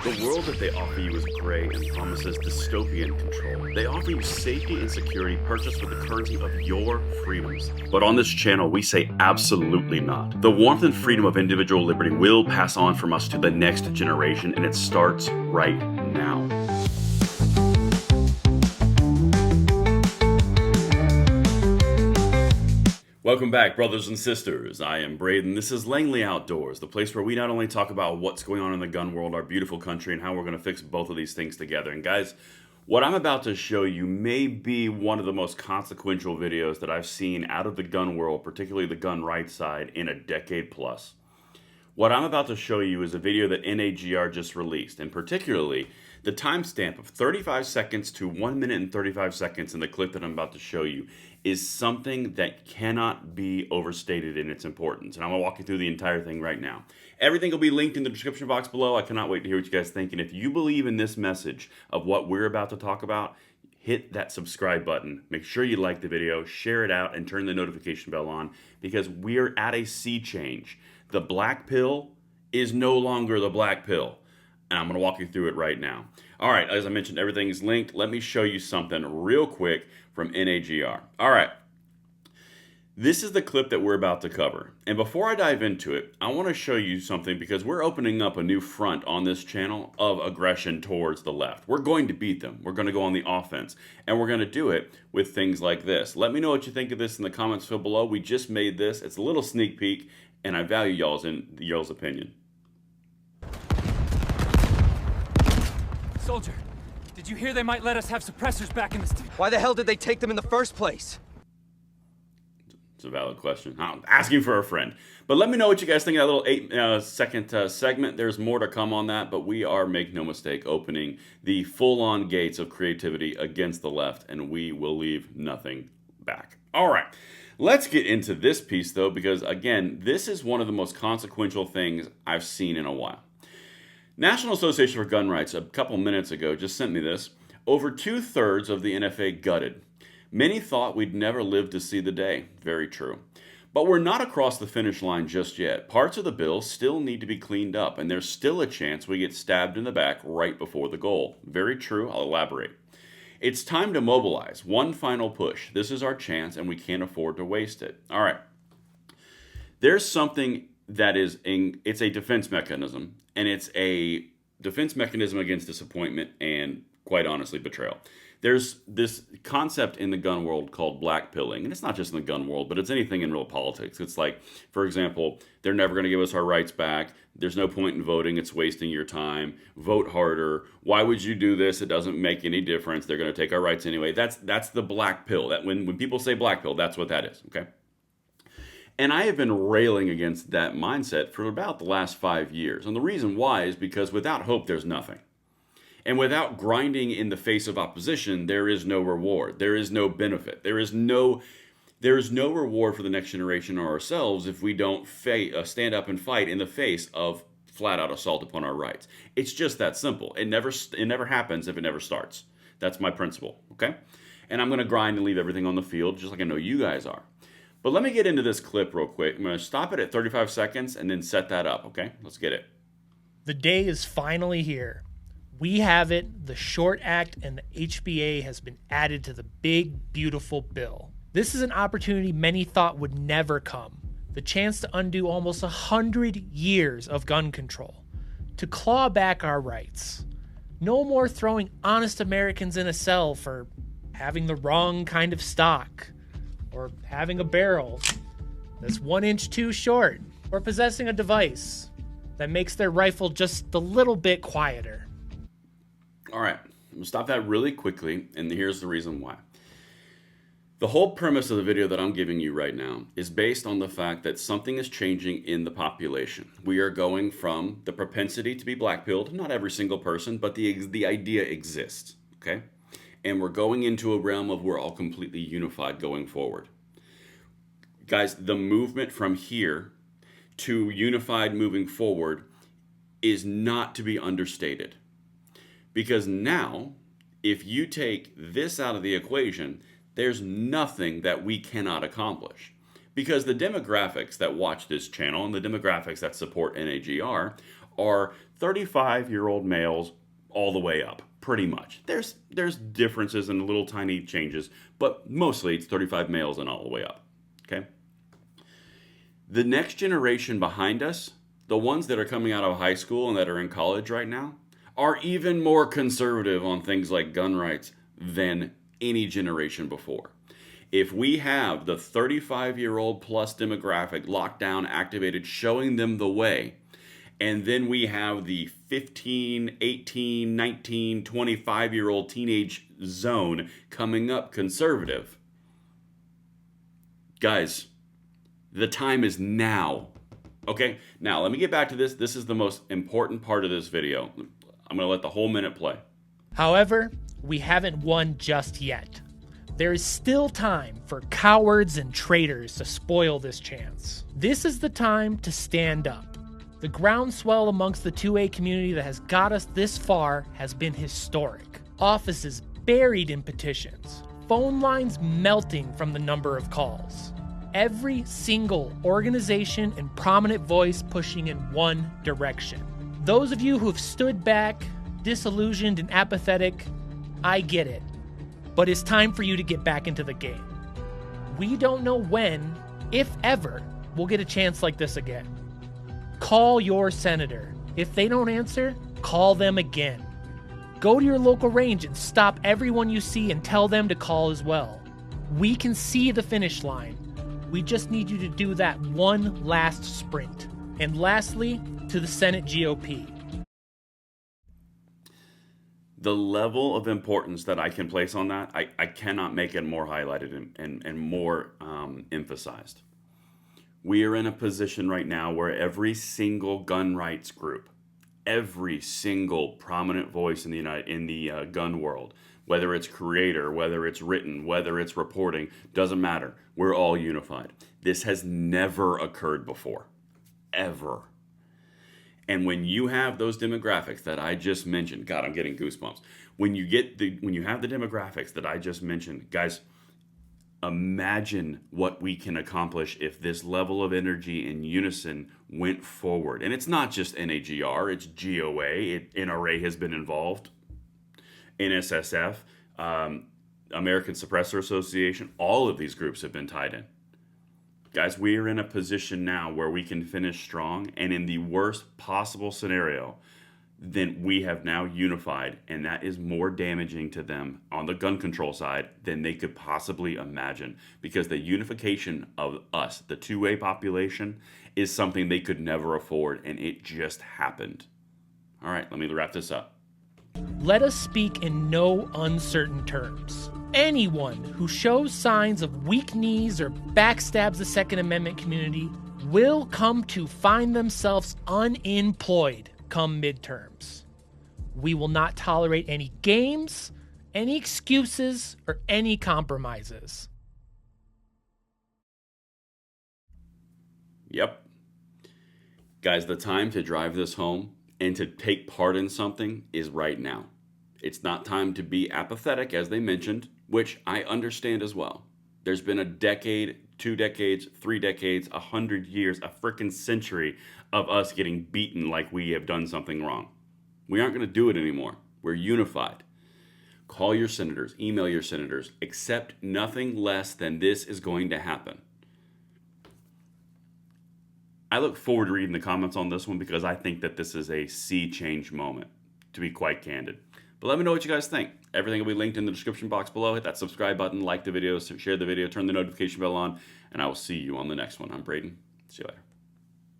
The world that they offer you is gray and promises dystopian control. They offer you safety and security purchased with the currency of your freedoms. But on this channel, we say absolutely not. The warmth and freedom of individual liberty will pass on from us to the next generation, and it starts right now. Welcome back, brothers and sisters. I am Braden. This is Langley Outdoors, the place where we not only talk about what's going on in the gun world, our beautiful country, and how we're going to fix both of these things together. And guys, what I'm about to show you may be one of the most consequential videos that I've seen out of the gun world, particularly the gun rights side, in a decade plus. What I'm about to show you is a video that NAGR just released, and particularly the timestamp of 35 seconds to 1 minute and 35 seconds in the clip that I'm about to show you is something that cannot be overstated in its importance. And I'm going to walk you through the entire thing right now. Everything will be linked in the description box below. I cannot wait to hear what you guys think. And if you believe in this message of what we're about to talk about, hit that subscribe button. Make sure you like the video, share it out, and turn the notification bell on, because we're at a sea change. The black pill is no longer the black pill. And I'm going to walk you through it right now. All right, as I mentioned, everything is linked. Let me show you something real quick from NAGR. All right, this is the clip that we're about to cover. And before I dive into it, I want to show you something, because we're opening up a new front on this channel of aggression towards the left. We're going to beat them. We're going to go on the offense. And we're going to do it with things like this. Let me know what you think of this in the comments field below. We just made this. It's a little sneak peek, and I value y'all's opinion. Soldier, did you hear they might let us have suppressors back in the state? Why the hell did they take them in the first place? It's a valid question. I'm asking for a friend. But let me know what you guys think of that little 8-second segment. There's more to come on that, but we are, make no mistake, opening the full-on gates of creativity against the left, and we will leave nothing back. All right. Let's get into this piece, though, because, again, this is one of the most consequential things I've seen in a while. National Association for Gun Rights, a couple minutes ago, just sent me this. Over 2/3 of the NFA gutted. Many thought we'd never live to see the day. Very true. But we're not across the finish line just yet. Parts of the bill still need to be cleaned up, and there's still a chance we get stabbed in the back right before the goal. Very true. I'll elaborate. It's time to mobilize. One final push. This is our chance, and we can't afford to waste it. All right. There's something that is it's a defense mechanism, and it's a defense mechanism against disappointment and, quite honestly, betrayal. There's this concept in the gun world called black pilling, and it's not just in the gun world, but it's anything in real politics. It's like, for example, they're never going to give us our rights back. There's no point in voting. It's wasting your time. Vote harder. Why would you do this? It doesn't make any difference. They're going to take our rights anyway. That's the black pill. That when people say black pill, that's what that is, okay? And I have been railing against that mindset for about the last 5 years. And the reason why is because without hope, there's nothing. And without grinding in the face of opposition, there is no reward. There is no benefit. There is no reward for the next generation or ourselves if we don't stand up and fight in the face of flat-out assault upon our rights. It's just that simple. It never happens if it never starts. That's my principle, okay? And I'm going to grind and leave everything on the field, just like I know you guys are. But let me get into this clip real quick. I'm going to stop it at 35 seconds and then set that up, okay? Let's get it. The day is finally here. We have it. The SHORT Act and the HBA has been added to the big, beautiful bill. This is an opportunity many thought would never come. The chance to undo almost 100 years of gun control. To claw back our rights. No more throwing honest Americans in a cell for having the wrong kind of stock, or having a barrel that's 1 inch too short, or possessing a device that makes their rifle just a little bit quieter. All right, I'm gonna stop that really quickly, and here's the reason why. The whole premise of the video that I'm giving you right now is based on the fact that something is changing in the population. We are going from the propensity to be black-pilled, not every single person, but the idea exists, okay? And we're going into a realm of we're all completely unified going forward. Guys, the movement from here to unified moving forward is not to be understated. Because now, if you take this out of the equation, there's nothing that we cannot accomplish. Because the demographics that watch this channel and the demographics that support NAGR are 35-year-old males all the way up, pretty much. There's differences and little tiny changes, but mostly it's 35 males and all the way up, okay? The next generation behind us, the ones that are coming out of high school and that are in college right now, are even more conservative on things like gun rights than any generation before. If we have the 35-year-old plus demographic locked down, activated, showing them the way, and then we have the 15, 18, 19, 25-year-old teenage zone coming up conservative, guys, the time is now. Okay, now let me get back to this. This is the most important part of this video. I'm going to let the whole minute play. However, we haven't won just yet. There is still time for cowards and traitors to spoil this chance. This is the time to stand up. The groundswell amongst the 2A community that has got us this far has been historic. Offices buried in petitions, phone lines melting from the number of calls. Every single organization and prominent voice pushing in one direction. Those of you who have stood back, disillusioned and apathetic, I get it. But it's time for you to get back into the game. We don't know when, if ever, we'll get a chance like this again. Call your senator. If they don't answer, call them again. Go to your local range and stop everyone you see and tell them to call as well. We can see the finish line. We just need you to do that one last sprint. And lastly, to the Senate GOP. The level of importance that I can place on that, I cannot make it more highlighted and more emphasized. We are in a position right now where every single gun rights group, every single prominent voice in the gun world, whether it's creator, whether it's written, whether it's reporting, doesn't matter. We're all unified. This has never occurred before, ever. And when you have those demographics that I just mentioned, God, I'm getting goosebumps. When you have the demographics that I just mentioned, guys, imagine what we can accomplish if this level of energy and unison went forward. And it's not just NAGR, it's GOA, NRA has been involved, NSSF, American Suppressor Association, all of these groups have been tied in. Guys, we are in a position now where we can finish strong, and in the worst possible scenario, then we have now unified, and that is more damaging to them on the gun control side than they could possibly imagine, because the unification of us, the 2A population, is something they could never afford, and it just happened. All right, let me wrap this up. Let us speak in no uncertain terms. Anyone who shows signs of weak knees or backstabs the Second Amendment community will come to find themselves unemployed come midterms. We will not tolerate any games, any excuses, or any compromises. Yep. Guys, the time to drive this home and to take part in something is right now. It's not time to be apathetic, as they mentioned, which I understand as well. There's been a decade, 2 decades, 3 decades, 100 years, a freaking century of us getting beaten like we have done something wrong. We aren't going to do it anymore. We're unified. Call your senators, email your senators, accept nothing less than this is going to happen. I look forward to reading the comments on this one because I think that this is a sea change moment, to be quite candid. But let me know what you guys think. Everything will be linked in the description box below. Hit that subscribe button, like the video, share the video, turn the notification bell on, and I will see you on the next one. I'm Braden. See you later.